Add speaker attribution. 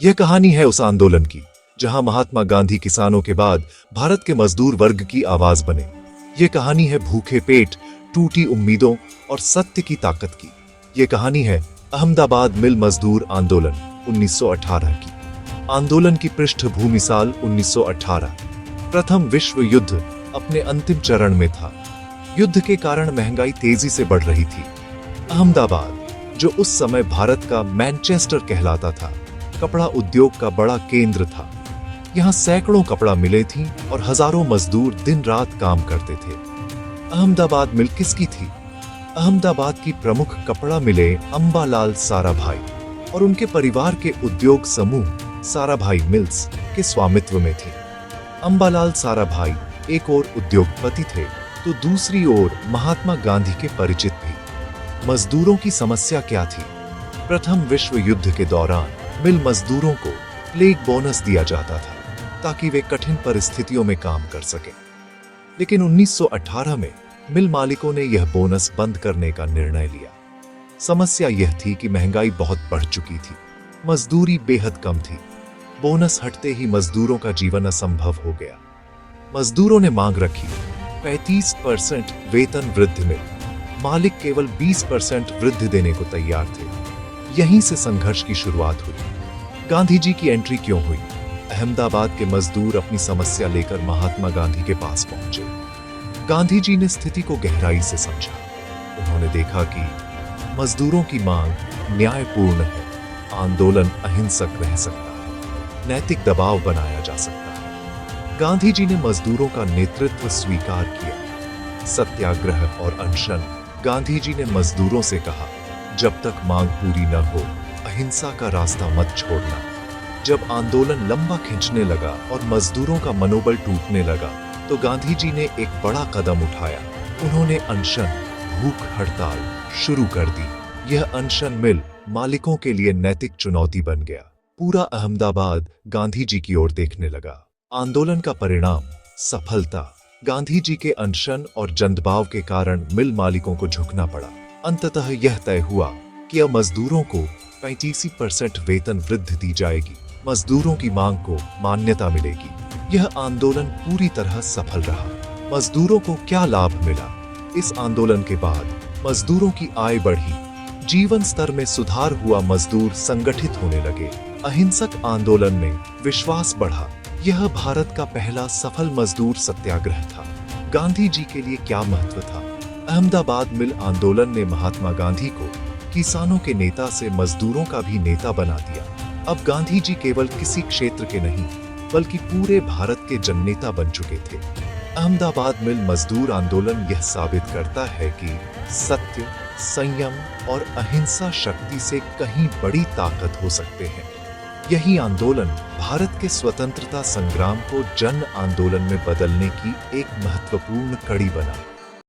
Speaker 1: यह कहानी है उस आंदोलन की जहां महात्मा गांधी किसानों के बाद भारत के मजदूर वर्ग की आवाज बने। यह कहानी है भूखे पेट, टूटी उम्मीदों और सत्य की ताकत की। यह कहानी है अहमदाबाद मिल मजदूर आंदोलन 1918 की। आंदोलन की पृष्ठभूमि साल 1918 प्रथम विश्व युद्ध अपने अंतिम चरण में था। युद्ध के कारण महंगाई तेजी से बढ़ रही थी। अहमदाबाद, जो उस समय भारत का मैनचेस्टर कहलाता था, कपड़ा उद्योग का बड़ा केंद्र था। यहाँ सैकड़ों कपड़ा मिलें थीं और हजारों मजदूर दिन रात काम करते थे। अहमदाबाद मिल किसकी थी? अहमदाबाद की प्रमुख कपड़ा मिलें अंबालाल साराभाई और उनके परिवार के उद्योग समूह साराभाई मिल्स के स्वामित्व में थी। अंबालाल साराभाई एक ओर उद्योगपति थे तो दूसरी ओर महात्मा गांधी के परिचित भी। मजदूरों की समस्या क्या थी? प्रथम विश्व युद्ध के दौरान मिल मजदूरों को प्लेग बोनस दिया जाता था ताकि वे कठिन परिस्थितियों में काम कर सकें। लेकिन 1918 में मिल मालिकों ने यह बोनस बंद करने का निर्णय लिया। समस्या यह थी कि महंगाई बहुत बढ़ चुकी थी, मजदूरी बेहद कम थी। बोनस हटते ही मजदूरों का जीवन असंभव हो गया। मजदूरों ने मांग रखी 35% वेतन वृद्धि मिल। मालिक केवल 20% वृद्धि देने को तैयार थे। यहीं से संघर्ष की शुरुआत हुई। गांधी जी की एंट्री क्यों हुई? अहमदाबाद के मजदूर अपनी समस्या लेकर महात्मा गांधी के पास पहुंचे। गांधी जी ने स्थिति को गहराई से समझा। उन्होंने देखा कि मजदूरों की मांग न्यायपूर्ण है, आंदोलन अहिंसक रह सकता है, नैतिक दबाव बनाया जा सकता है। गांधी जी ने मजदूरों का नेतृत्व स्वीकार किया। सत्याग्रह और अनशन। गांधी जी ने मजदूरों से कहा, जब तक मांग पूरी न हो अहिंसा का रास्ता मत छोड़ना। जब आंदोलन लंबा खिंचने लगा और मजदूरों का मनोबल टूटने लगा तो गांधी जी ने एक बड़ा कदम उठाया। उन्होंने अनशन, भूख हड़ताल शुरू कर दी। यह अनशन मिल मालिकों के लिए नैतिक चुनौती बन गया। पूरा अहमदाबाद गांधी जी की ओर देखने लगा। आंदोलन का परिणाम सफलता। गांधी जी के अनशन और जनदबाव के कारण मिल मालिकों को झुकना पड़ा। अंततः यह तय हुआ कि अब मजदूरों को 35% वेतन वृद्धि दी जाएगी। मजदूरों की मांग को मान्यता मिलेगी। यह आंदोलन पूरी तरह सफल रहा। मजदूरों को क्या लाभ मिला? इस आंदोलन के बाद मजदूरों की आय बढ़ी, जीवन स्तर में सुधार हुआ, मजदूर संगठित होने लगे, अहिंसक आंदोलन में विश्वास बढ़ा। यह भारत का पहला सफल मजदूर सत्याग्रह था। गांधी जी के लिए क्या महत्व था? अहमदाबाद मिल आंदोलन ने महात्मा गांधी को किसानों के नेता से मजदूरों का भी नेता बना दिया। अब गांधी जी केवल किसी क्षेत्र के नहीं बल्कि पूरे भारत के जननेता बन चुके थे। अहमदाबाद मिल मजदूर आंदोलन यह साबित करता है कि सत्य, संयम और अहिंसा शक्ति से कहीं बड़ी ताकत हो सकते हैं। यही आंदोलन भारत के स्वतंत्रता संग्राम को जन आंदोलन में बदलने की एक महत्वपूर्ण कड़ी बना।